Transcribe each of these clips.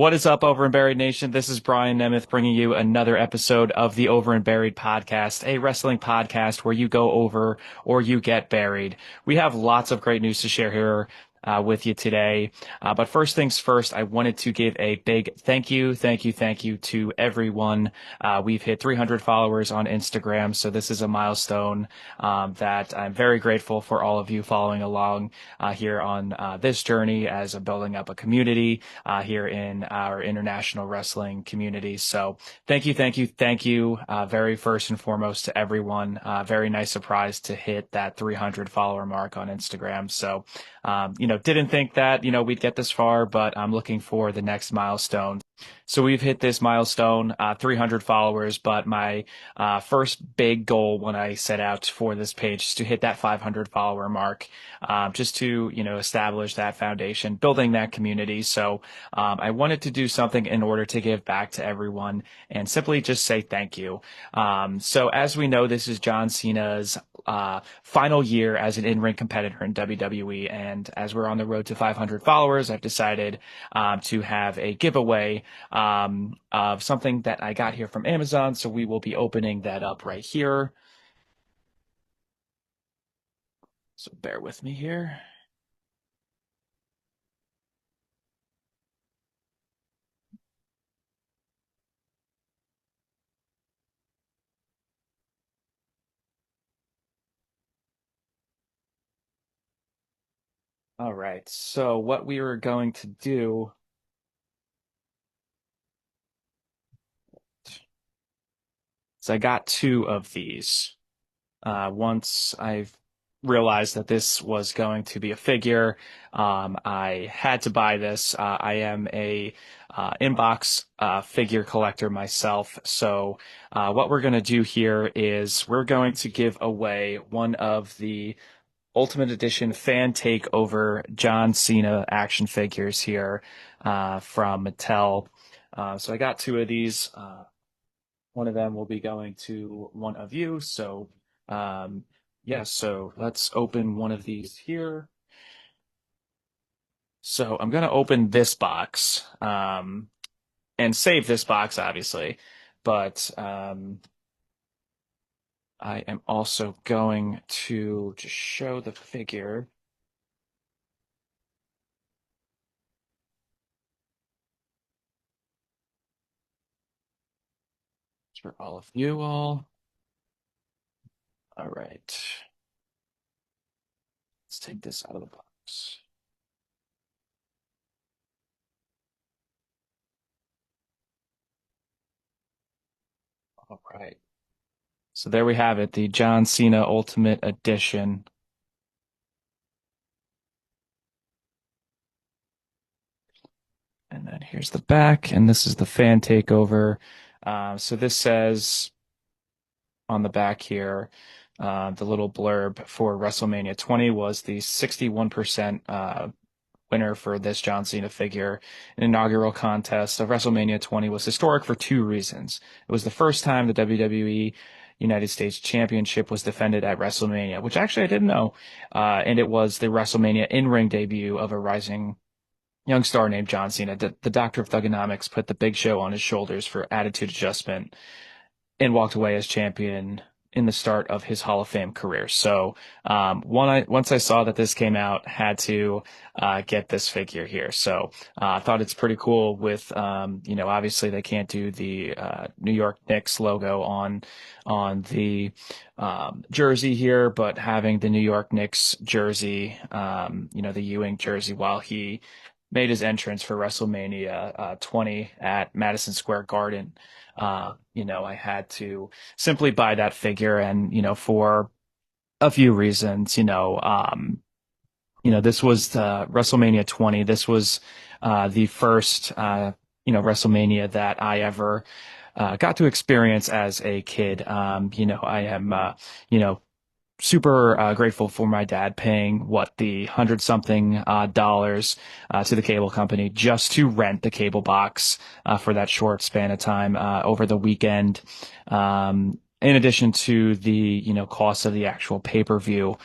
What is up, Over and Buried Nation? This is Brian Nemeth bringing you another episode of the Over and Buried podcast, a wrestling podcast where you go over or you get buried. We have lots of great news to share here with you today. But first things first, I wanted to give a big thank you to everyone. We've hit 300 followers on Instagram, so this is a milestone that I'm very grateful for all of you following along here on this journey as I'm building up a community here in our international wrestling community. So thank you, very first and foremost to everyone. Very nice surprise to hit that 300 follower mark on Instagram. So didn't think that, we'd get this far, but I'm looking for the next milestone. So we've hit this milestone, 300 followers, but my first big goal when I set out for this page is to hit that 500 follower mark, just to, establish that foundation, building that community. So I wanted to do something in order to give back to everyone and simply just say thank you. So as we know, this is John Cena's final year as an in-ring competitor in WWE. And as we're on the road to 500 followers, I've decided to have a giveaway of something that I got here from Amazon. So we will be opening that up right here. So bear with me here. All right. So what we were going to do. So I got two of these. Once I've realized that this was going to be a figure, I had to buy this. I am a inbox figure collector myself. So what we're going to do here is we're going to give away one of the Ultimate Edition Fan Takeover John Cena action figures here from Mattel. So I got two of these. One of them will be going to one of you. So, yeah, so let's open one of these here. So I'm going to open this box and save this box, obviously. But I am also going to just show the figure. For all of you all. All right. Let's take this out of the box. All right. So there we have it, the John Cena Ultimate Edition. And then here's the back, and this is the Fan Takeover. So this says on the back here, the little blurb for WrestleMania 20 was the 61% winner for this John Cena figure. An inaugural contest of WrestleMania 20 was historic for two reasons. It was the first time the WWE United States Championship was defended at WrestleMania, which actually I didn't know. And it was the WrestleMania in-ring debut of a rising young star named John Cena. The Doctor of Thuganomics put the Big Show on his shoulders for attitude adjustment and walked away as champion in the start of his Hall of Fame career. So once I saw that this came out, had to get this figure here. So I thought it's pretty cool with, obviously they can't do the New York Knicks logo on the jersey here, but having the New York Knicks jersey, the Ewing jersey while he made his entrance for WrestleMania 20 at Madison Square Garden. I had to simply buy that figure and, for a few reasons, this was WrestleMania 20. This was the first, WrestleMania that I ever got to experience as a kid. I am, super grateful for my dad paying the $100-something dollars to the cable company just to rent the cable box for that short span of time over the weekend. in addition to the, cost of the actual pay-per-view,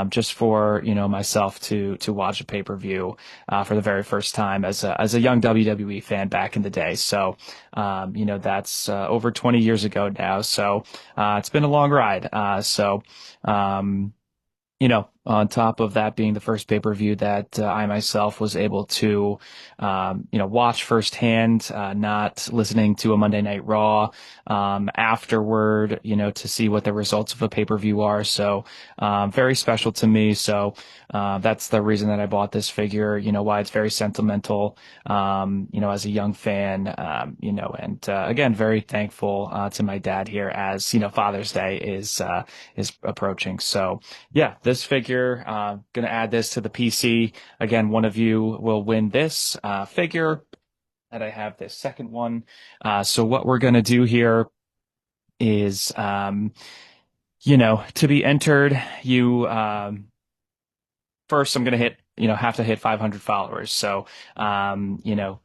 just for, myself to watch a pay-per-view, for the very first time as a young WWE fan back in the day. So, that's, over 20 years ago now. So, it's been a long ride. Um, on top of that being the first pay-per-view that I myself was able to, watch firsthand, not listening to a Monday Night Raw, afterward, to see what the results of a pay-per-view are. So, very special to me. So, that's the reason that I bought this figure, why it's very sentimental, as a young fan, and, again, very thankful, to my dad here as, Father's Day is approaching. So, yeah, this figure, gonna add this to the PC. Again, one of you will win this figure, and I have this second one. So what we're gonna do here is, to be entered, you first I'm gonna have to hit 500 followers. So,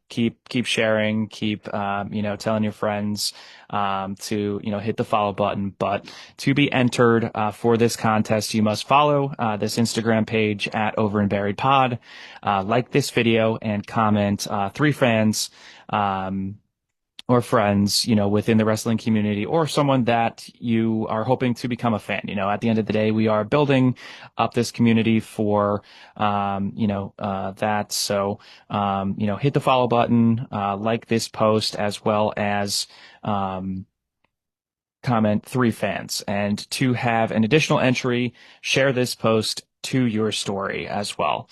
keep sharing, keep, telling your friends, to, hit the follow button. But to be entered, for this contest, you must follow, this Instagram page at Over and Buried Pod, like this video and comment, 3 fans, or friends, within the wrestling community or someone that you are hoping to become a fan. At the end of the day, we are building up this community for, that. So, hit the follow button, like this post as well as, comment 3 fans, and to have an additional entry, share this post to your story as well.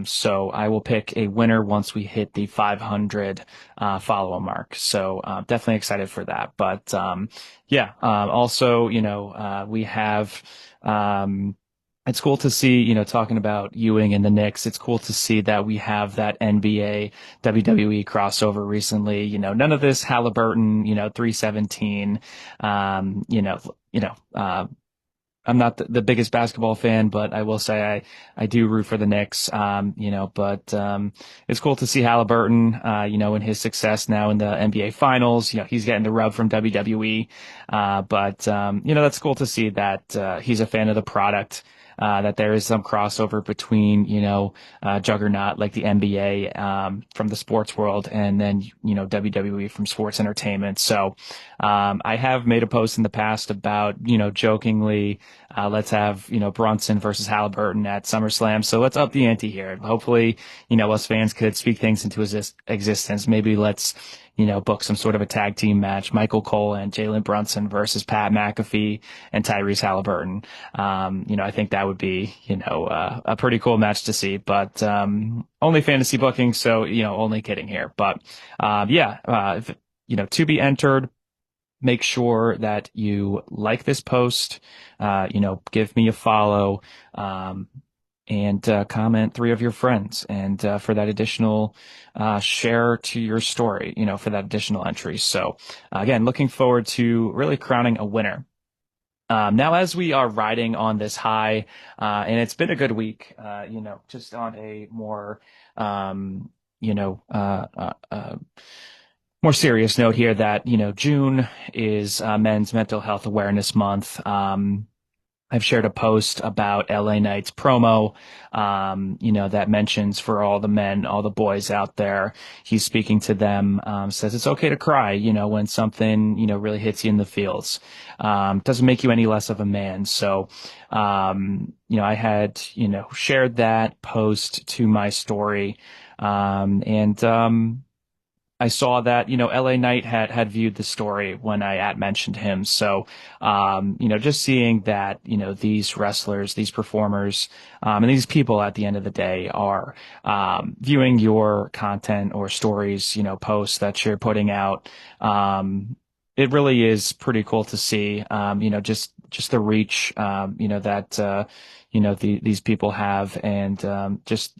So I will pick a winner once we hit the 500 follow mark. So definitely excited for that. But yeah, also, we have. It's cool to see, talking about Ewing and the Knicks, it's cool to see that we have that NBA WWE crossover recently. None of this Halliburton, 317. Um, you know, you know, I'm not the biggest basketball fan, but I will say I do root for the Knicks. But it's cool to see Halliburton, in his success now in the NBA Finals. He's getting the rub from WWE. But that's cool to see that he's a fan of the product. That there is some crossover between, Juggernaut like the NBA, from the sports world, and then, WWE from sports entertainment. So, I have made a post in the past about, jokingly, let's have, Brunson versus Halliburton at SummerSlam. So let's up the ante here. Hopefully, us fans could speak things into existence. Maybe let's, book some sort of a tag team match. Michael Cole and Jalen Brunson versus Pat McAfee and Tyrese Halliburton. I think that would be, a pretty cool match to see, but, only fantasy booking. So, only kidding here, but, to be entered, make sure that you like this post, give me a follow, and comment 3 of your friends, and for that additional share to your story, for that additional entry. So again, looking forward to really crowning a winner. Now, as we are riding on this high, and it's been a good week, just on a more, more serious note here, that, June is Men's Mental Health Awareness Month. I've shared a post about LA Knight's promo, that mentions for all the men, all the boys out there, he's speaking to them, says it's okay to cry, when something, really hits you in the feels. Doesn't make you any less of a man. So, I had, shared that post to my story, and I saw that, LA Knight had viewed the story when I mentioned him. So, just seeing that, these wrestlers, these performers, and these people at the end of the day are, viewing your content or stories, posts that you're putting out. It really is pretty cool to see, just the reach, that, these people have, and, just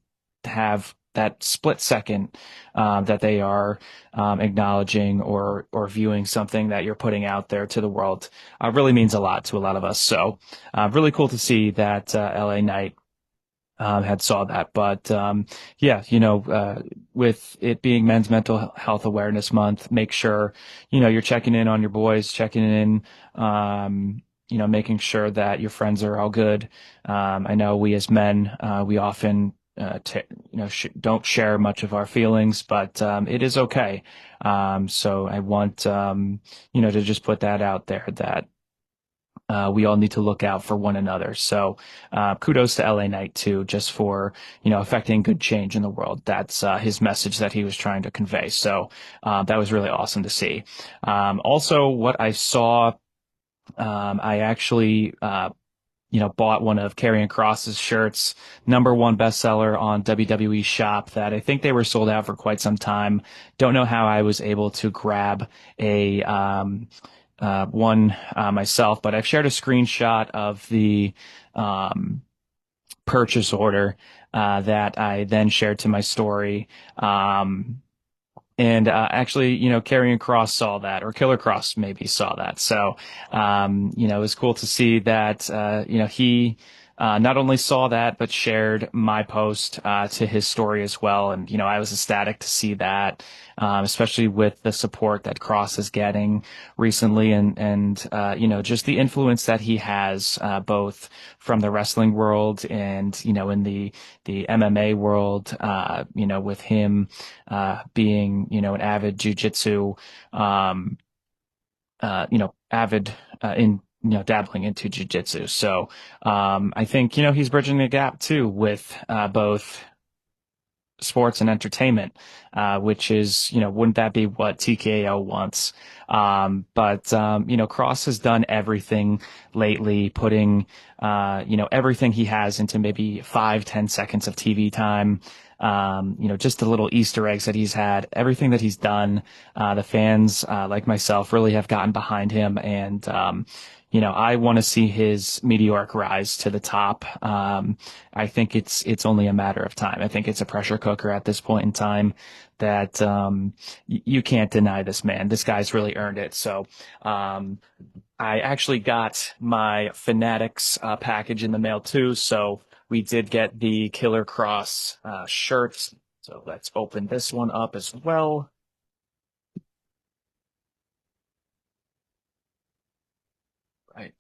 have that split second, that they are, acknowledging or viewing something that you're putting out there to the world, really means a lot to a lot of us. So, really cool to see that, LA Knight, had saw that. But yeah, with it being Men's Mental Health Awareness Month, make sure you're checking in on your boys, checking in, making sure that your friends are all good. I know we as men, we often don't share much of our feelings, but it is okay. So I want to just put that out there that. We all need to look out for one another. So, kudos to LA Knight too, just for, affecting good change in the world. That's, his message that he was trying to convey. So, that was really awesome to see. Also what I saw, I actually, bought one of Karrion Kross's shirts, number one bestseller on WWE Shop that I think they were sold out for quite some time. Don't know how I was able to grab a, one myself, but I've shared a screenshot of the purchase order that I then shared to my story. And actually, Karrion Kross saw that, or Killer Kross maybe saw that. So, it was cool to see that, he not only saw that, but shared my post to his story as well. And, I was ecstatic to see that, especially with the support that Kross is getting recently and just the influence that he has, both from the wrestling world and, in the MMA world, with him being, an avid jujitsu, avid in dabbling into jujitsu. So I think he's bridging the gap too with both sports and entertainment, which is, wouldn't that be what TKO wants? But Kross has done everything lately, putting, everything he has into maybe 5-10 seconds of TV time. Just the little Easter eggs that he's had, everything that he's done, the fans, like myself really have gotten behind him. And, I want to see his meteoric rise to the top. I think it's only a matter of time. I think it's a pressure cooker at this point in time that, you can't deny this man. This guy's really earned it. So, I actually got my Fanatics, package in the mail too. So we did get the Killer Kross, shirts. So let's open this one up as well. Right.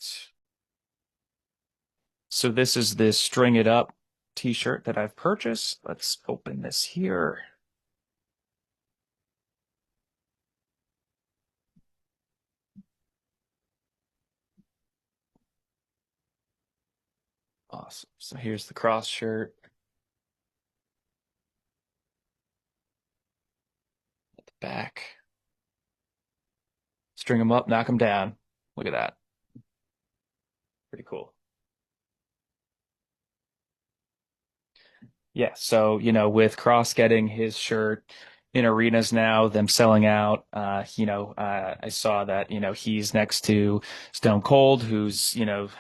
So this is this String It Up t-shirt that I've purchased. Let's open this here. Awesome. So here's the Kross shirt at the back. String them up, knock them down. Look at that. Pretty cool. Yeah, so with Kross getting his shirt in arenas now, them selling out, I saw that he's next to Stone Cold, who's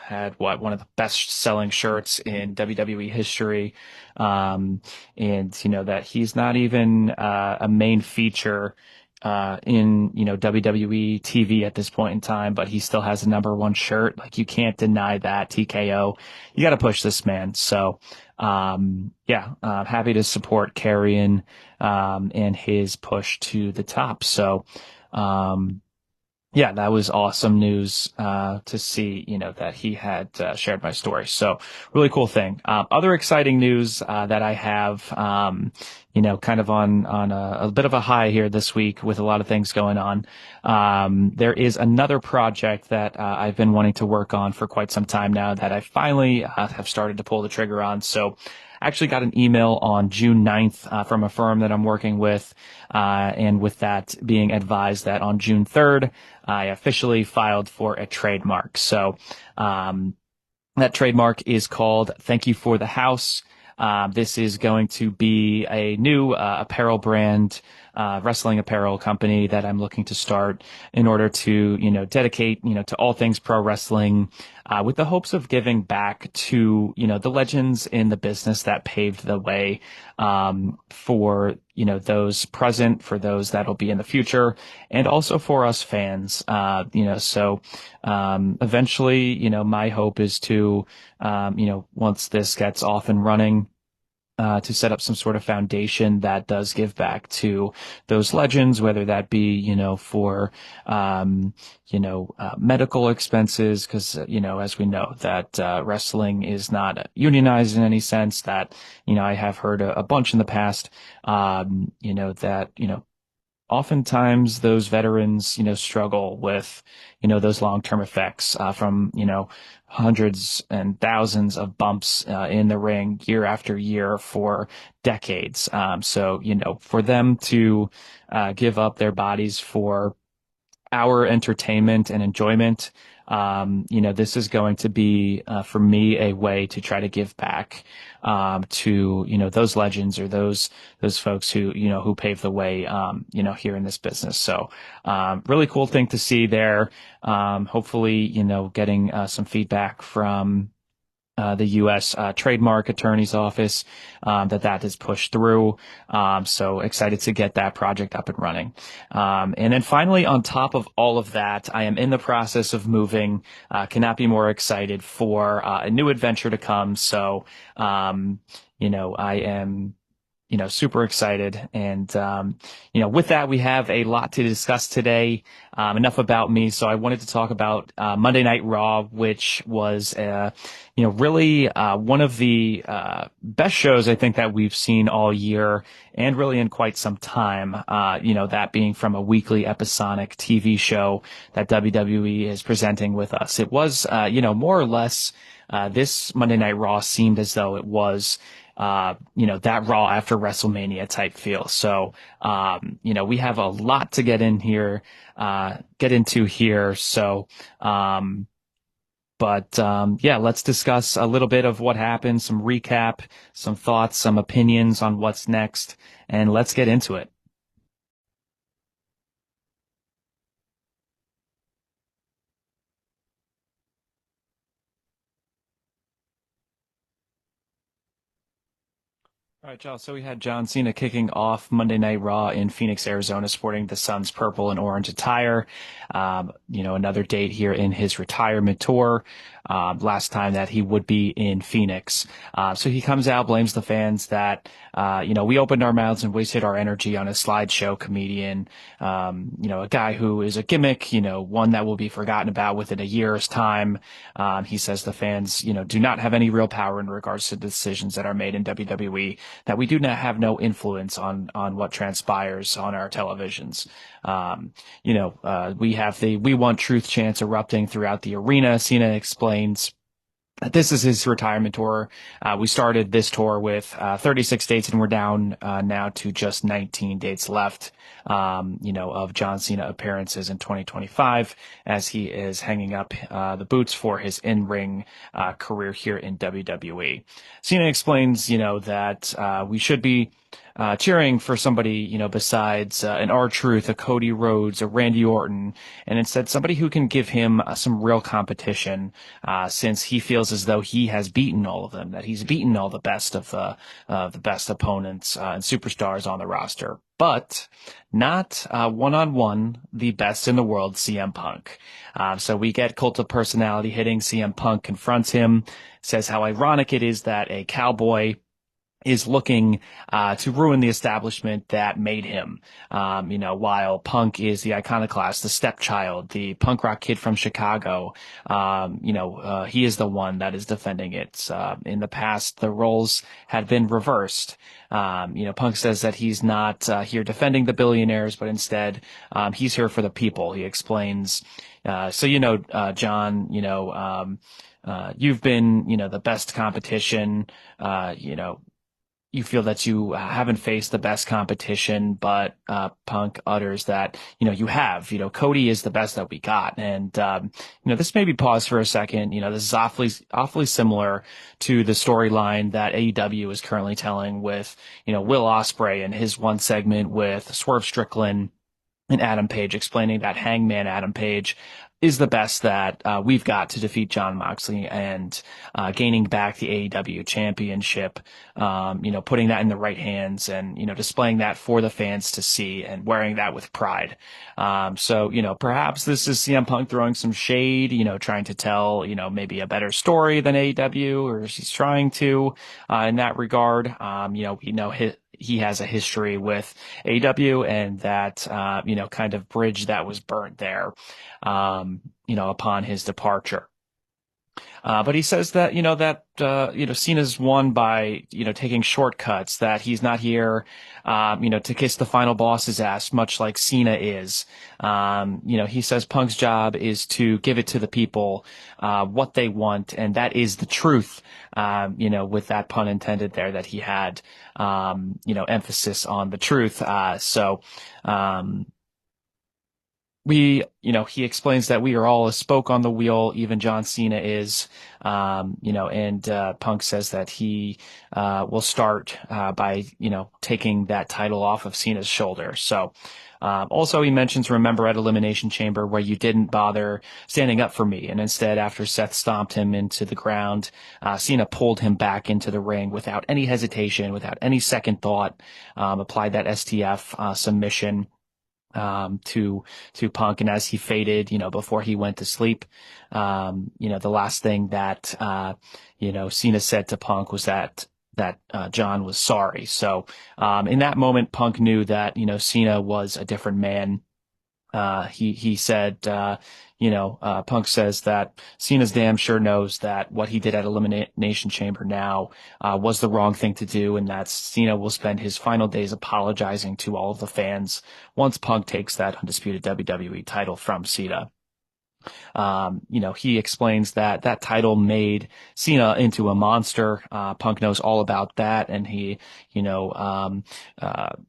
had one of the best selling shirts in WWE history, and that he's not even a main feature in WWE TV at this point in time, but he still has the number one shirt. Like you can't deny that TKO. You got to push this man. So. Yeah, happy to support Karrion, and his push to the top. So, yeah, that was awesome news, to see, that he had, shared my story. So really cool thing. Other exciting news, that I have, kind of on a bit of a high here this week with a lot of things going on. There is another project that, I've been wanting to work on for quite some time now that I finally, have started to pull the trigger on. So, I actually got an email on June 9th, from a firm that I'm working with, and with that being advised that on June 3rd, I officially filed for a trademark. So, that trademark is called Thank You for the House. This is going to be a new, apparel brand, wrestling apparel company that I'm looking to start in order to, dedicate, to all things pro wrestling, with the hopes of giving back to, the legends in the business that paved the way, for, those present, for those that'll be in the future, and also for us fans. Eventually, my hope is to, once this gets off and running, to set up some sort of foundation that does give back to those legends, whether that be, for, medical expenses, because, as we know that, wrestling is not unionized in any sense that, I have heard a bunch in the past, that, oftentimes those veterans, struggle with, those long-term effects, from, hundreds and thousands of bumps, in the ring year after year for decades. For them to, give up their bodies for our entertainment and enjoyment. This is going to be, for me, a way to try to give back, to, those legends or those folks who paved the way, here in this business. So, really cool thing to see there. Hopefully, getting, some feedback from, the U.S. Trademark Attorney's Office, that is pushed through. So excited to get that project up and running. And then finally, on top of all of that, I am in the process of moving. Cannot be more excited for a new adventure to come. So, I am super excited. And, with that, we have a lot to discuss today. Enough about me. So I wanted to talk about, Monday Night Raw, which was, really, one of the, best shows I think that we've seen all year and really in quite some time. That being from a weekly episodic TV show that WWE is presenting with us. It was, more or less, this Monday Night Raw seemed as though it was, that Raw after WrestleMania type feel. So, we have a lot to get into here. So, let's discuss a little bit of what happened, some recap, some thoughts, some opinions on what's next, and let's get into it. All right, Joe. So we had John Cena kicking off Monday Night Raw in Phoenix, Arizona, sporting the Suns purple and orange attire. Another date here in his retirement tour. Last time that he would be in Phoenix. So he comes out, blames the fans that, we opened our mouths and wasted our energy on a slideshow comedian. A guy who is a gimmick, one that will be forgotten about within a year's time. He says the fans, do not have any real power in regards to the decisions that are made in WWE, that we do not have no influence on what transpires on our televisions. We have the We Want Truth chants erupting throughout the arena. Cena explains that this is his retirement tour. We started this tour with 36 dates, and we're down now to just 19 dates left, of John Cena appearances in 2025, as he is hanging up the boots for his in-ring career here in WWE. Cena explains, that we should be cheering for somebody, besides an R-Truth, a Cody Rhodes, a Randy Orton, and instead somebody who can give him some real competition, since he feels as though he has beaten all of them, that he's beaten all the best of the best opponents and superstars on the roster, but not one-on-one the best in the world, CM Punk. So we get Cult of Personality hitting. CM Punk confronts him, says how ironic it is that a cowboy is looking to ruin the establishment that made him. While Punk is the iconoclast, the stepchild, the punk rock kid from Chicago, he is the one that is defending it. In the past, the roles had been reversed. Punk says that he's not here defending the billionaires, but instead, he's here for the people. He explains, John, you've been, the best competition, you feel that you haven't faced the best competition, but Punk utters that, you have. Cody is the best that we got. And, this maybe pause for a second. This is awfully similar to the storyline that AEW is currently telling with, Will Ospreay and his one segment with Swerve Strickland and Adam Page, explaining that Hangman Adam Page is the best that we've got to defeat Jon Moxley and gaining back the AEW championship, putting that in the right hands and, displaying that for the fans to see and wearing that with pride. So, perhaps this is CM Punk throwing some shade, trying to tell, maybe a better story than AEW, or he's trying to in that regard. We know he has a history with AEW and that, kind of bridge that was burnt there, upon his departure. But he says that, Cena's won by, taking shortcuts, that he's not here, to kiss the final boss's ass, much like Cena is. He says Punk's job is to give it to the people, what they want. And that is the truth, with that pun intended there that he had, emphasis on the truth. He explains that we are all a spoke on the wheel, even John Cena is, and Punk says that he will start by, taking that title off of Cena's shoulder. So, also he mentions, remember at Elimination Chamber where you didn't bother standing up for me, and instead, after Seth stomped him into the ground, Cena pulled him back into the ring without any hesitation, without any second thought, applied that STF submission to Punk. And as he faded, before he went to sleep, the last thing that, Cena said to Punk was that John was sorry. So, in that moment, Punk knew that, Cena was a different man. He said, Punk says that Cena's damn sure knows that what he did at Elimination Chamber now, was the wrong thing to do, and that Cena will spend his final days apologizing to all of the fans once Punk takes that undisputed WWE title from Cena. He explains that that title made Cena into a monster. Punk knows all about that. And he,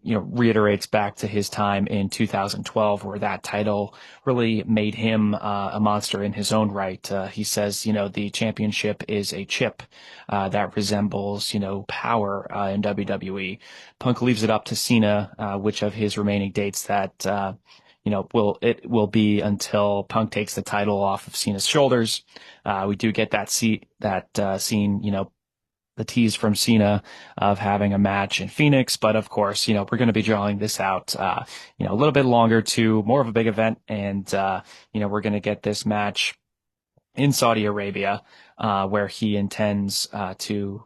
reiterates back to his time in 2012 where that title really made him, a monster in his own right. He says, the championship is a chip, that resembles, power, in WWE. Punk leaves it up to Cena, which of his remaining dates that, it will be until Punk takes the title off of Cena's shoulders. We do get that scene, the tease from Cena of having a match in Phoenix. But of course, we're going to be drawing this out, a little bit longer to more of a big event. And, we're going to get this match in Saudi Arabia, where he intends, to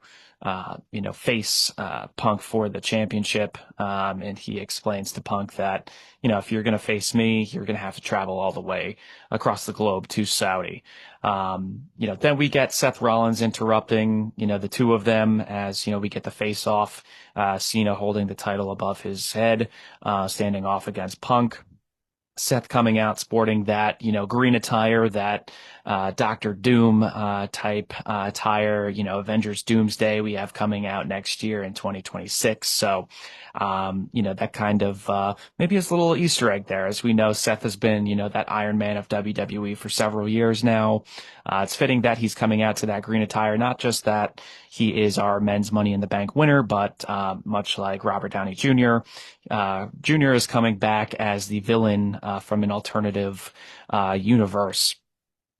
face Punk for the championship. And he explains to Punk that, if you're going to face me, you're going to have to travel all the way across the globe to Saudi. Then we get Seth Rollins interrupting, the two of them as, we get the face off, Cena holding the title above his head, standing off against Punk. Seth coming out sporting that, green attire, that Doctor Doom type attire, Avengers Doomsday we have coming out next year in 2026. So, that kind of maybe it's a little Easter egg there. As we know, Seth has been, that Iron Man of WWE for several years now. It's fitting that he's coming out to that green attire, not just that he is our men's Money in the Bank winner, but much like Robert Downey Jr., Jr. is coming back as the villain from an alternative universe.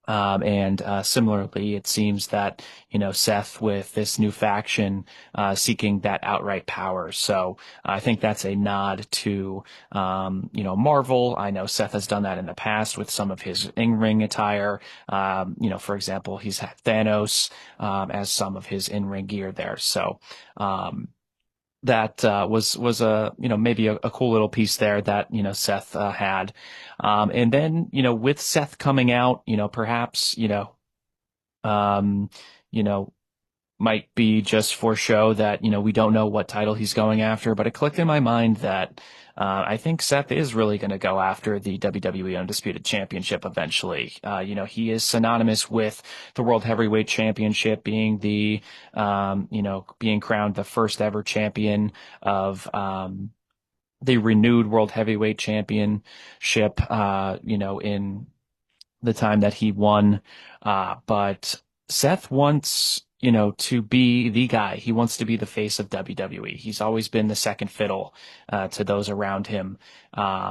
Similarly, it seems that, Seth with this new faction, seeking that outright power. So I think that's a nod to, Marvel. I know Seth has done that in the past with some of his in-ring attire. For example, he's had Thanos, as some of his in-ring gear there. So, that was a maybe a cool little piece there that Seth had, and then with Seth coming out, perhaps might be just for show that, we don't know what title he's going after, but it clicked in my mind that I think Seth is really going to go after the WWE Undisputed Championship eventually. He is synonymous with the World Heavyweight Championship being being crowned the first ever champion of, the renewed World Heavyweight Championship, in the time that he won. But Seth wants, to be the guy. He wants to be the face of WWE. He's always been the second fiddle to those around him.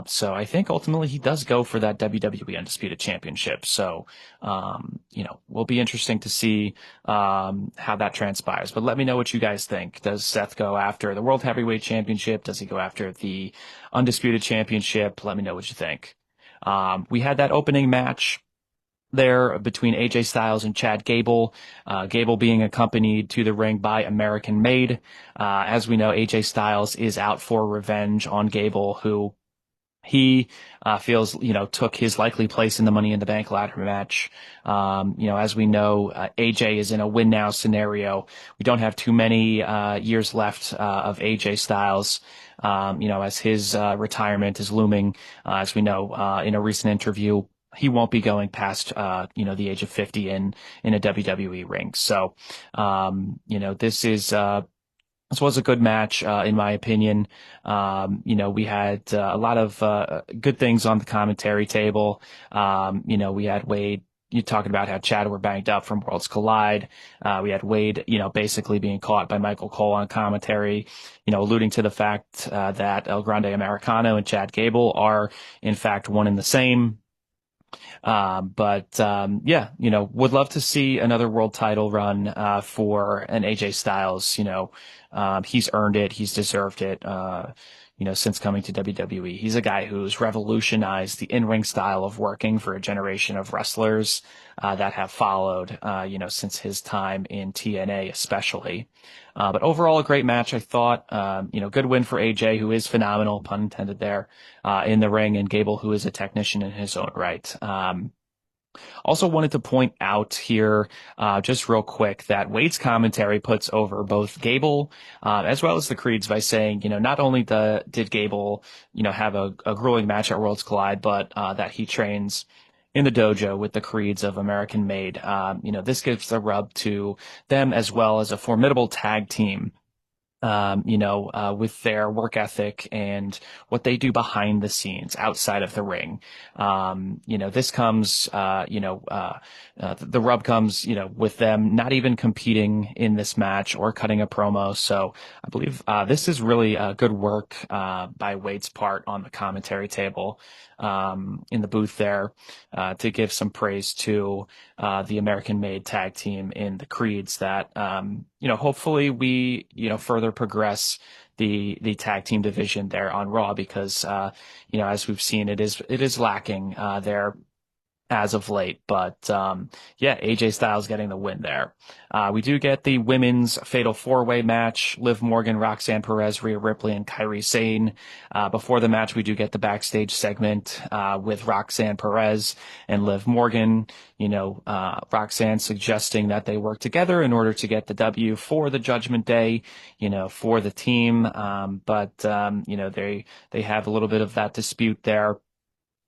So I think ultimately he does go for that WWE Undisputed Championship. So, will be interesting to see how that transpires. But let me know what you guys think. Does Seth go after the World Heavyweight Championship? Does he go after the Undisputed Championship? Let me know what you think. We had that opening match there between AJ Styles and Chad Gable. Gable being accompanied to the ring by American Made. As we know, AJ Styles is out for revenge on Gable, who he feels, took his likely place in the Money in the Bank ladder match. As we know, AJ is in a win now scenario. We don't have too many years left of AJ Styles. As his retirement is looming, as we know, in a recent interview, he won't be going past, the age of 50 in a WWE ring. So, this was a good match, in my opinion. We had a lot of good things on the commentary table. We had Wade, you talking about how Chad were banged up from Worlds Collide. We had Wade, basically being caught by Michael Cole on commentary, alluding to the fact that El Grande Americano and Chad Gable are, in fact, one and the same. Would love to see another world title run for an AJ Styles. He's earned it. He's deserved it. Since coming to WWE, he's a guy who's revolutionized the in-ring style of working for a generation of wrestlers that have followed, since his time in TNA, especially. But overall, a great match, I thought. Good win for AJ, who is phenomenal, pun intended there, in the ring, and Gable, who is a technician in his own right. Also wanted to point out here, just real quick, that Wade's commentary puts over both Gable, as well as the Creeds by saying, not only did Gable, have a grueling match at Worlds Collide, but, that he trains in the dojo with the Creeds of American Made. This gives the rub to them as well as a formidable tag team. With their work ethic and what they do behind the scenes outside of the ring. This comes, the rub comes, with them not even competing in this match or cutting a promo. So I believe, this is really good work, by Wade's part on the commentary table, in the booth there, to give some praise to, the American Made tag team in the Creeds that, hopefully we, further progress the tag team division there on Raw because, as we've seen, it is lacking, there as of late. But AJ Styles getting the win there. We do get the women's fatal four-way match: Liv Morgan, Roxanne Perez, Rhea Ripley, and Kairi Sane. Before the match, we do get the backstage segment with Roxanne Perez and Liv Morgan. Roxanne suggesting that they work together in order to get the W for the Judgment Day, for the team. But they have a little bit of that dispute there.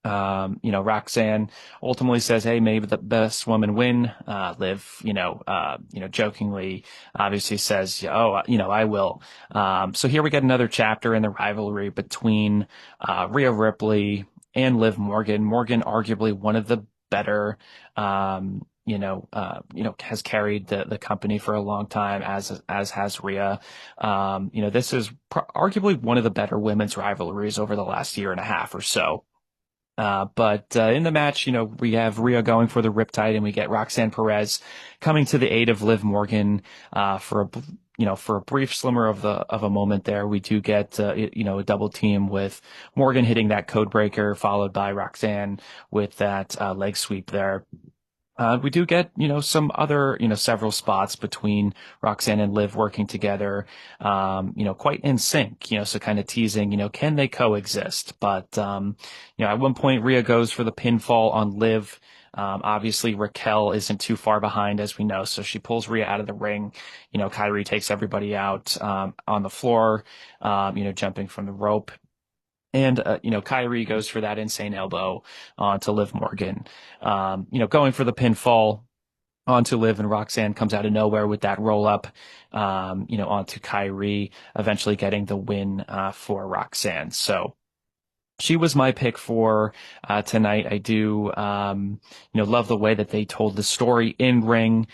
Roxanne ultimately says, "Hey, maybe the best woman win." Liv, jokingly, obviously says, "Oh, I will." So here we get another chapter in the rivalry between Rhea Ripley and Liv Morgan. Morgan, arguably one of the better, has carried the company for a long time, as has Rhea. This is arguably one of the better women's rivalries over the last year and a half or so. But in the match, we have Rhea going for the Riptide, and we get Roxanne Perez coming to the aid of Liv Morgan, for a brief slimmer of a moment there. We do get, a double team with Morgan hitting that code breaker, followed by Roxanne with that, leg sweep there. We do get, some other, several spots between Roxanne and Liv working together, quite in sync, so kind of teasing, can they coexist? But, at one point, Rhea goes for the pinfall on Liv, Obviously Raquel isn't too far behind, as we know, so she pulls Rhea out of the ring. Kairi takes everybody out, on the floor, jumping from the rope. And, Kairi goes for that insane elbow onto Liv Morgan. Going for the pinfall onto Liv, and Roxanne comes out of nowhere with that roll up, onto Kairi, eventually getting the win, for Roxanne. So, she was my pick for tonight. I do, love the way that they told the story in ring,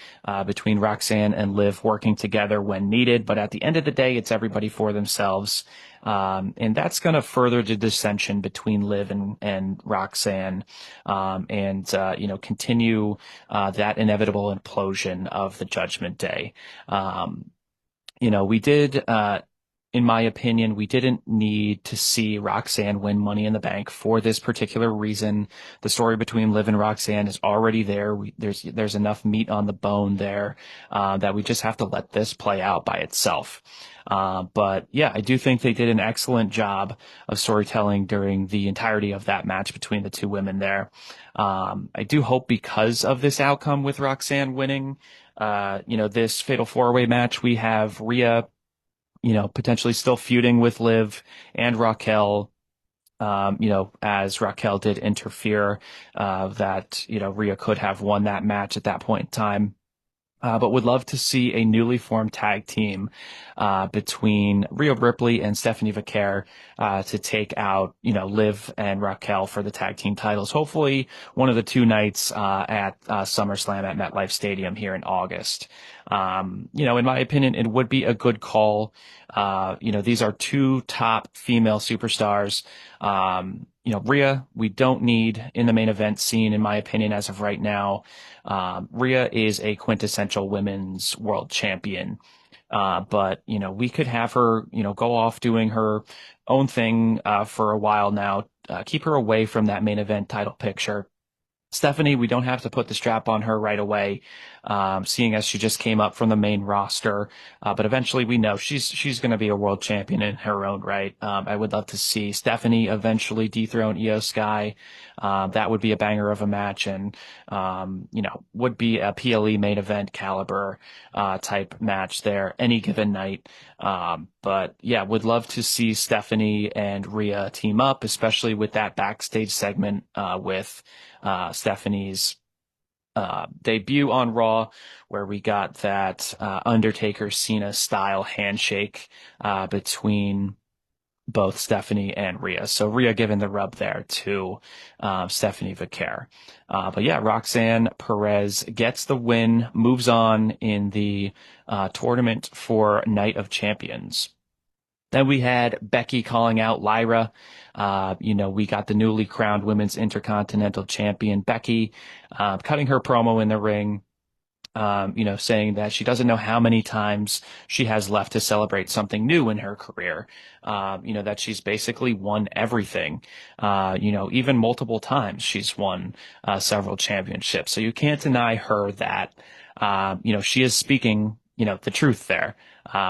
between Roxanne and Liv working together when needed. But at the end of the day, it's everybody for themselves. And that's going to further the dissension between Liv and Roxanne, continue, that inevitable implosion of the Judgment Day. We did, in my opinion, we didn't need to see Roxanne win Money in the Bank for this particular reason. The story between Liv and Roxanne is already there. There's enough meat on the bone there, that we just have to let this play out by itself. But yeah, I do think they did an excellent job of storytelling during the entirety of that match between the two women there. I do hope, because of this outcome with Roxanne winning, this Fatal 4-Way match, we have Rhea, potentially still feuding with Liv and Raquel, as Raquel did interfere, that, Rhea could have won that match at that point in time. But would love to see a newly formed tag team, between Rhea Ripley and Stephanie Vaquer, to take out, Liv and Raquel for the tag team titles. Hopefully one of the two nights, at SummerSlam at MetLife Stadium here in August. In my opinion, it would be a good call. These are two top female superstars. Rhea, we don't need in the main event scene, in my opinion, as of right now. Rhea is a quintessential women's world champion. But, we could have her, go off doing her own thing, for a while now, keep her away from that main event title picture. Stephanie, we don't have to put the strap on her right away, seeing as she just came up from the main roster. But eventually we know she's going to be a world champion in her own right. I would love to see Stephanie eventually dethrone Io Sky. That would be a banger of a match, and, would be a PLE main event caliber, type match there any given night. But yeah, would love to see Stephanie and Rhea team up, especially with that backstage segment, with Stephanie's debut on Raw, where we got that Undertaker Cena style handshake between both Stephanie and Rhea. So Rhea giving the rub there to Stephanie Vaquer. But yeah, Roxanne Perez gets the win, moves on in the tournament for Night of Champions. Then we had Becky calling out Lyra. We got the newly crowned Women's Intercontinental Champion, Becky, cutting her promo in the ring, saying that she doesn't know how many times she has left to celebrate something new in her career. That she's basically won everything. Even multiple times she's won, several championships. So you can't deny her that, she is speaking, the truth there.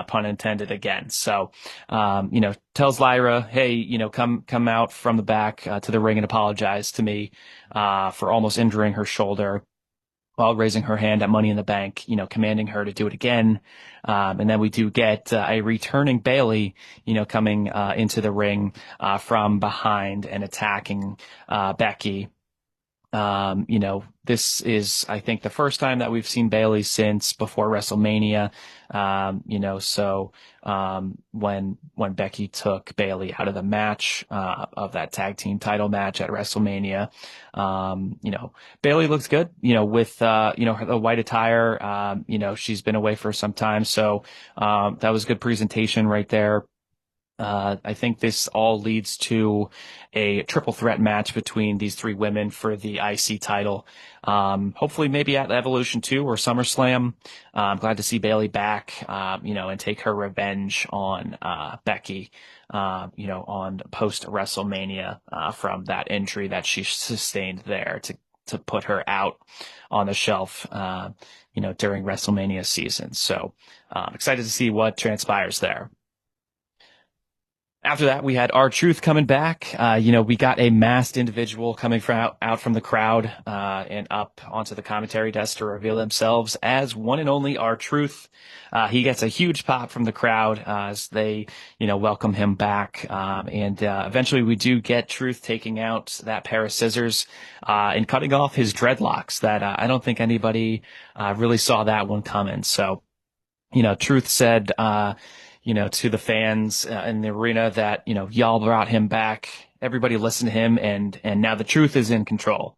Pun intended again. So, tells Lyra, hey, come out from the back, to the ring and apologize to me, for almost injuring her shoulder while raising her hand at Money in the Bank, commanding her to do it again. And then we do get, a returning Bayley, coming, into the ring, from behind and attacking, Becky. This is, I think, the first time that we've seen Bayley since before WrestleMania. When Becky took Bayley out of the match, of that tag team title match at WrestleMania, Bayley looks good, with, the white attire. She's been away for some time. So, that was good presentation right there. I think this all leads to a triple threat match between these three women for the IC title. Hopefully maybe at Evolution 2 or SummerSlam. I'm glad to see Bayley back, and take her revenge on, Becky, on post WrestleMania, from that injury that she sustained there to put her out on the shelf, during WrestleMania season. So, excited to see what transpires there. After that, we had R-Truth coming back. We got a masked individual coming from out from the crowd, and up onto the commentary desk to reveal themselves as one and only R-Truth. He gets a huge pop from the crowd, as they, welcome him back. And eventually we do get Truth taking out that pair of scissors, and cutting off his dreadlocks that, I don't think anybody, really saw that one coming. So, Truth said, to the fans in the arena that, y'all brought him back. Everybody listened to him, and now the Truth is in control.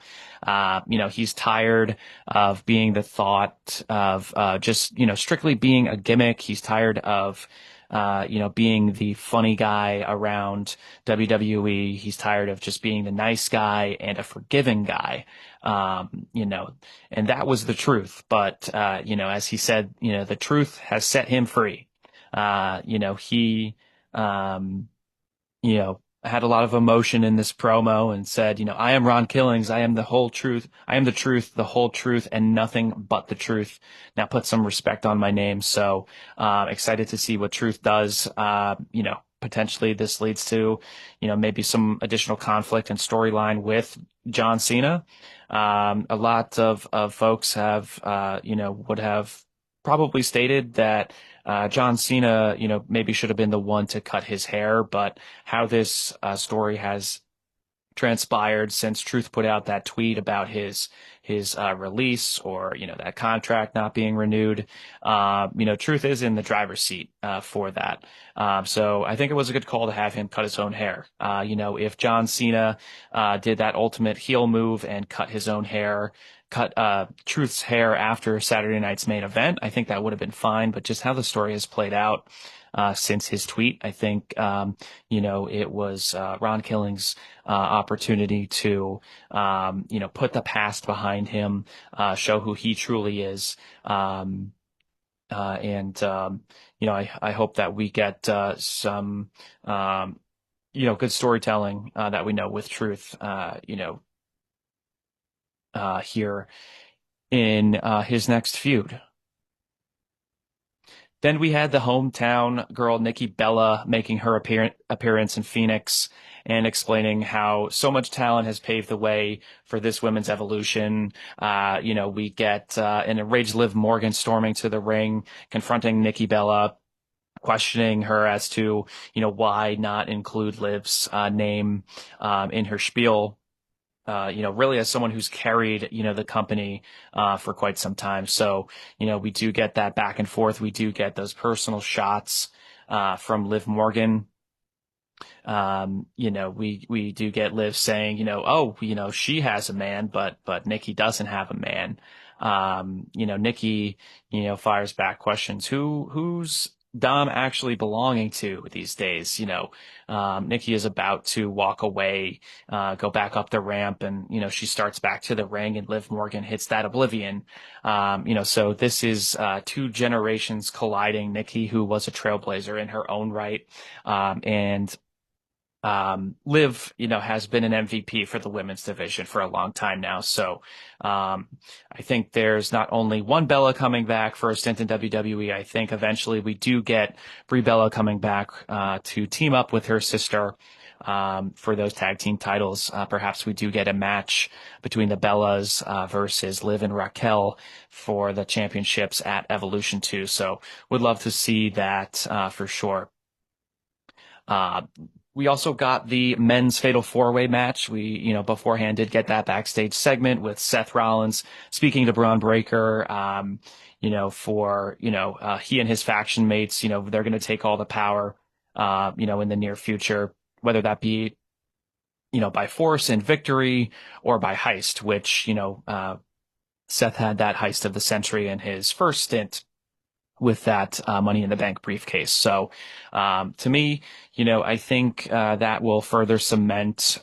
He's tired of being the thought of, just, strictly being a gimmick. He's tired of, being the funny guy around WWE. He's tired of just being the nice guy and a forgiving guy. And that was the Truth. But, as he said, the Truth has set him free. He, had a lot of emotion in this promo and said, I am Ron Killings. I am the whole truth. I am the truth, the whole truth, and nothing but the truth. Now put some respect on my name. So, excited to see what Truth does. Potentially this leads to, maybe some additional conflict and storyline with John Cena. A lot of folks have, would have probably stated that John Cena, maybe should have been the one to cut his hair, but how this story has transpired since Truth put out that tweet about his release, or that contract not being renewed. Truth is in the driver's seat for that. So I think it was a good call to have him cut his own hair. If John Cena did that ultimate heel move and cut his own hair, cut Truth's hair after Saturday night's main event, I think that would have been fine. But just how the story has played out since his tweet, I think it was Ron Killing's opportunity to put the past behind him, show who he truly is, I hope that we get some good storytelling that we know with Truth, here in his next feud. Then we had the hometown girl, Nikki Bella, making her appearance in Phoenix and explaining how so much talent has paved the way for this women's evolution. We get an enraged Liv Morgan storming to the ring, confronting Nikki Bella, questioning her as to, why not include Liv's name in her spiel. Really as someone who's carried, the company, for quite some time. So, we do get that back and forth. We do get those personal shots, from Liv Morgan. We do get Liv saying, she has a man, but Nikki doesn't have a man. Nikki, fires back questions. Who's Dom actually belonging to these days? Nikki is about to walk away, go back up the ramp, and, she starts back to the ring, and Liv Morgan hits that oblivion. So this is, two generations colliding. Nikki, who was a trailblazer in her own right, and Liv, has been an MVP for the women's division for a long time now. So, I think there's not only one Bella coming back for a stint in WWE. I think eventually we do get Brie Bella coming back, to team up with her sister, for those tag team titles. Perhaps we do get a match between the Bellas, versus Liv and Raquel for the championships at Evolution 2. So would love to see that, for sure. We also got the men's fatal four-way match. We, beforehand did get that backstage segment with Seth Rollins speaking to Braun Breaker, he and his faction mates, they're going to take all the power, in the near future, whether that be, by force and victory or by heist, which, Seth had that heist of the century in his first stint with that Money in the Bank briefcase. So, to me, I think that will further cement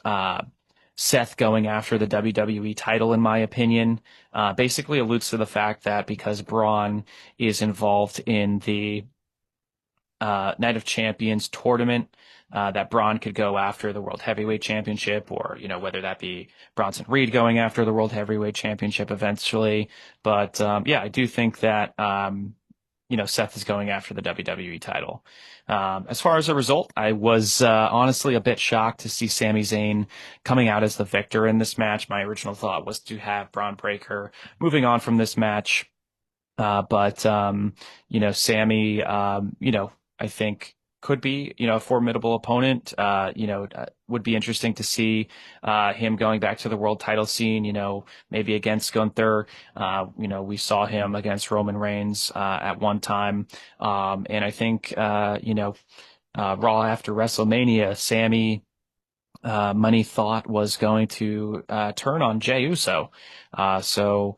Seth going after the WWE title, in my opinion. Basically alludes to the fact that because Braun is involved in the Night of Champions tournament, that Braun could go after the World Heavyweight Championship, or, whether that be Bronson Reed going after the World Heavyweight Championship eventually. But, I do think that, Seth is going after the WWE title. As far as the result, I was honestly a bit shocked to see Sami Zayn coming out as the victor in this match. My original thought was to have Braun Breaker moving on from this match. But Sammy, I think could be, a formidable opponent. Would be interesting to see, him going back to the world title scene, maybe against Gunther. We saw him against Roman Reigns, at one time. And I think, Raw after WrestleMania, Sammy, many thought was going to, turn on Jey Uso. So,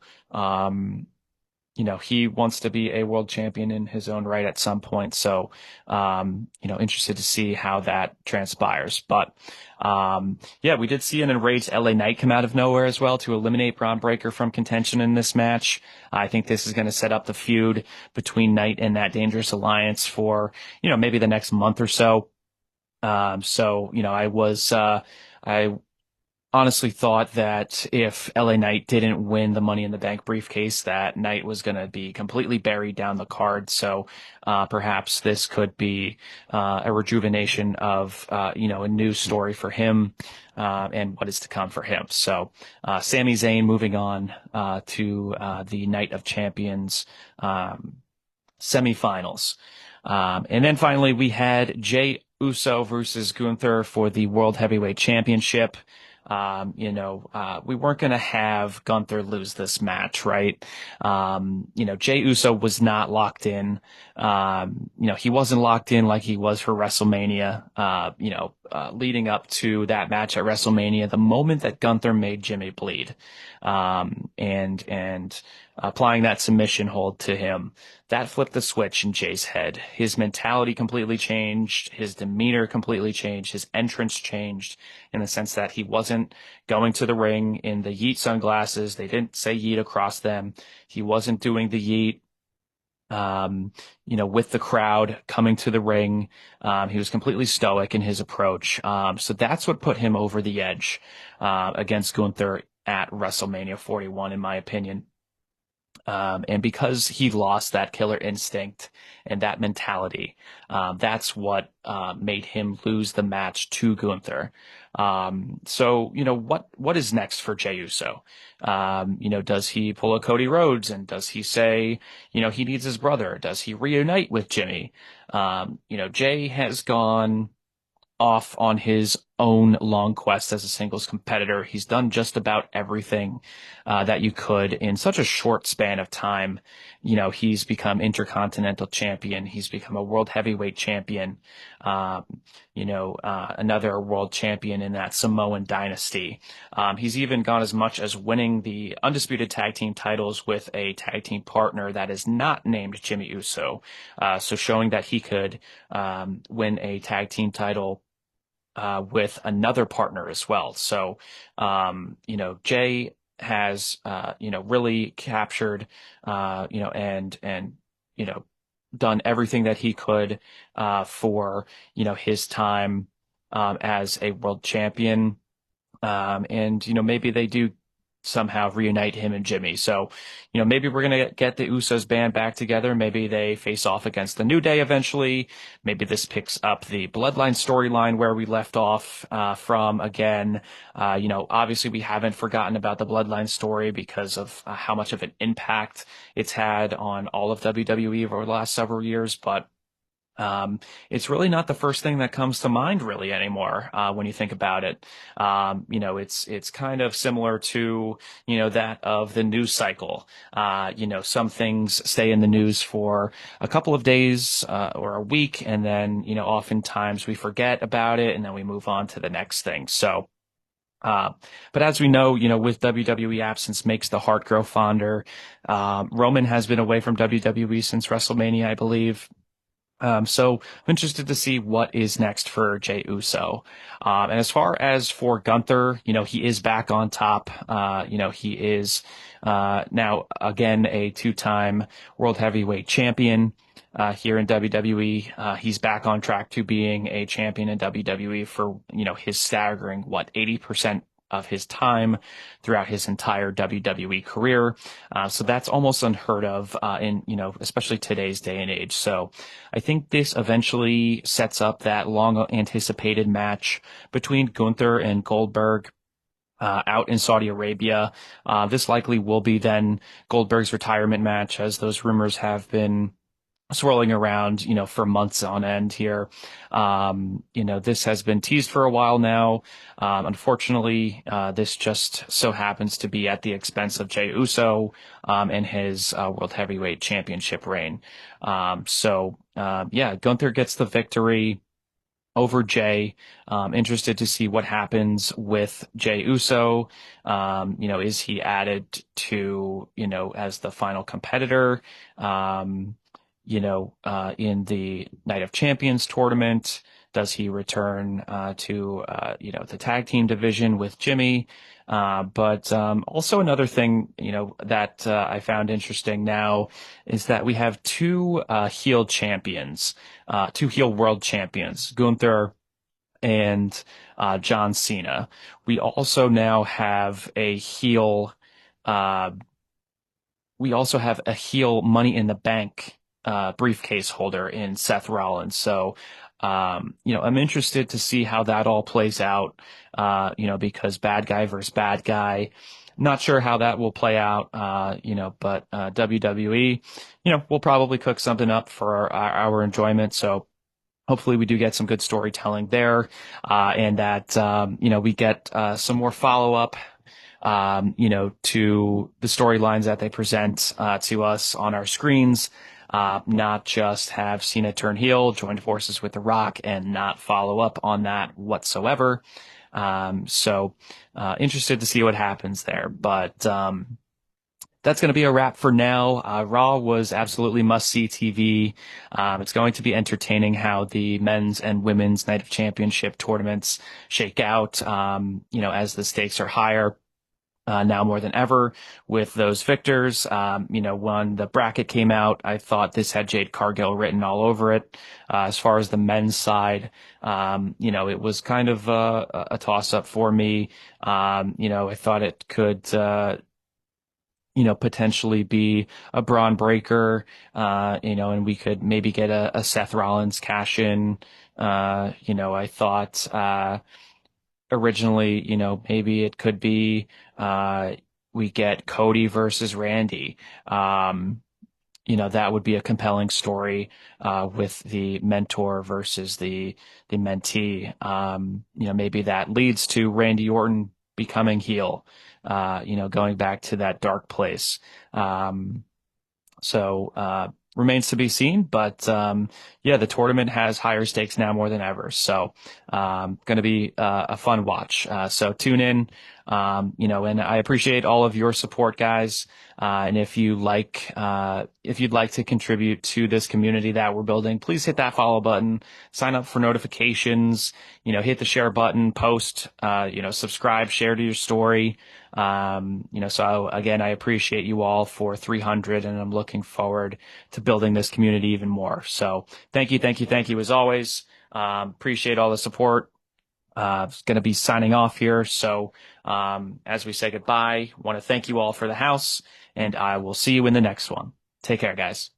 he wants to be a world champion in his own right at some point. So, interested to see how that transpires. But, yeah, we did see an enraged LA Knight come out of nowhere as well to eliminate Braun Breaker from contention in this match. I think this is going to set up the feud between Knight and that Dangerous Alliance for, maybe the next month or so. I honestly thought that if LA Knight didn't win the Money in the Bank briefcase, that Knight was going to be completely buried down the card. So, perhaps this could be, a rejuvenation of, a new story for him, and what is to come for him. So, Sami Zayn moving on, to, the Night of Champions, semifinals. And then finally we had Jey Uso versus Gunther for the World Heavyweight Championship. We weren't going to have Gunther lose this match, right? Jey Uso was not locked in. He wasn't locked in like he was for WrestleMania. Leading up to that match at WrestleMania, the moment that Gunther made Jimmy bleed, and applying that submission hold to him, that flipped the switch in Jay's head. His mentality completely changed. His demeanor completely changed. His entrance changed in the sense that he wasn't going to the ring in the Yeet sunglasses. They didn't say Yeet across them. He wasn't doing the Yeet, with the crowd coming to the ring. He was completely stoic in his approach. So that's what put him over the edge, against Gunther at WrestleMania 41, in my opinion. And because he lost that killer instinct and that mentality, that's what, made him lose the match to Gunther. So, what is next for Jey Uso? Does he pull a Cody Rhodes, and does he say, he needs his brother? Does he reunite with Jimmy? Jey has gone off on his own long quest as a singles competitor. He's done just about everything, that you could in such a short span of time. He's become Intercontinental Champion. He's become a World Heavyweight Champion. Another world champion in that Samoan dynasty. He's even gone as much as winning the undisputed tag team titles with a tag team partner that is not named Jimmy Uso. So showing that he could, win a tag team title, with another partner as well. So, Jey has, really captured, done everything that he could, for, his time, as a world champion. Maybe they do somehow reunite him and Jimmy. So, maybe we're going to get the Usos band back together. Maybe they face off against the New Day eventually. Maybe this picks up the Bloodline storyline where we left off, from again. Obviously we haven't forgotten about the Bloodline story because of, how much of an impact it's had on all of WWE over the last several years. But it's really not the first thing that comes to mind really anymore, when you think about it. It's kind of similar to, that of the news cycle. Some things stay in the news for a couple of days, or a week, and then, oftentimes we forget about it and then we move on to the next thing. So, but as we know, with WWE, absence makes the heart grow fonder. Roman has been away from WWE since WrestleMania, I believe. So I'm interested to see what is next for Jey Uso. And as far as for Gunther, he is back on top. He is, now again, a two-time world heavyweight champion, here in WWE. He's back on track to being a champion in WWE for, his staggering, 80% of his time throughout his entire WWE career. So that's almost unheard of, especially today's day and age. So I think this eventually sets up that long anticipated match between Gunther and Goldberg. Out in Saudi Arabia. This likely will be then Goldberg's retirement match, as those rumors have been swirling around, for months on end here. This has been teased for a while now. Unfortunately, this just so happens to be at the expense of Jey Uso, and his, World Heavyweight Championship reign. Gunther gets the victory over Jey. Interested to see what happens with Jey Uso. Is he added to, as the final competitor? In the Night of Champions tournament? Does he return to the tag team division with Jimmy? But also another thing, that I found interesting now is that we have two heel champions, two heel world champions, Gunther and John Cena. We also now have a heel. We also have a heel Money in the Bank briefcase holder in Seth Rollins. So, I'm interested to see how that all plays out, because bad guy versus bad guy. Not sure how that will play out, but WWE, we'll probably cook something up for our enjoyment. So hopefully we do get some good storytelling there, and that, we get some more follow-up to the storylines that they present to us on our screens. Not just have Cena turn heel, join forces with The Rock, and not follow up on that whatsoever. Interested to see what happens there. But that's going to be a wrap for now. Raw was absolutely must-see TV. It's going to be entertaining how the men's and women's Night of Championship tournaments shake out, as the stakes are higher. Now more than ever with those victors. When the bracket came out, I thought this had Jade Cargill written all over it. As far as the men's side, it was kind of a toss up for me. I thought it could, potentially be a Braun Breaker, and we could maybe get a Seth Rollins cash in. I thought, originally, maybe it could be, we get Cody versus Randy. That would be a compelling story, with the mentor versus the mentee. Maybe that leads to Randy Orton becoming heel, going back to that dark place. Remains to be seen, but the tournament has higher stakes now more than ever. So, going to be a fun watch. So tune in, and I appreciate all of your support, guys. And if you'd like to contribute to this community that we're building, please hit that follow button, sign up for notifications, hit the share button, post, subscribe, share to your story. So again, I appreciate you all for 300, and I'm looking forward to building this community even more. So thank you as always. Appreciate all the support. Going to be signing off here. So, as we say goodbye, want to thank you all for the house, and I will see you in the next one. Take care, guys.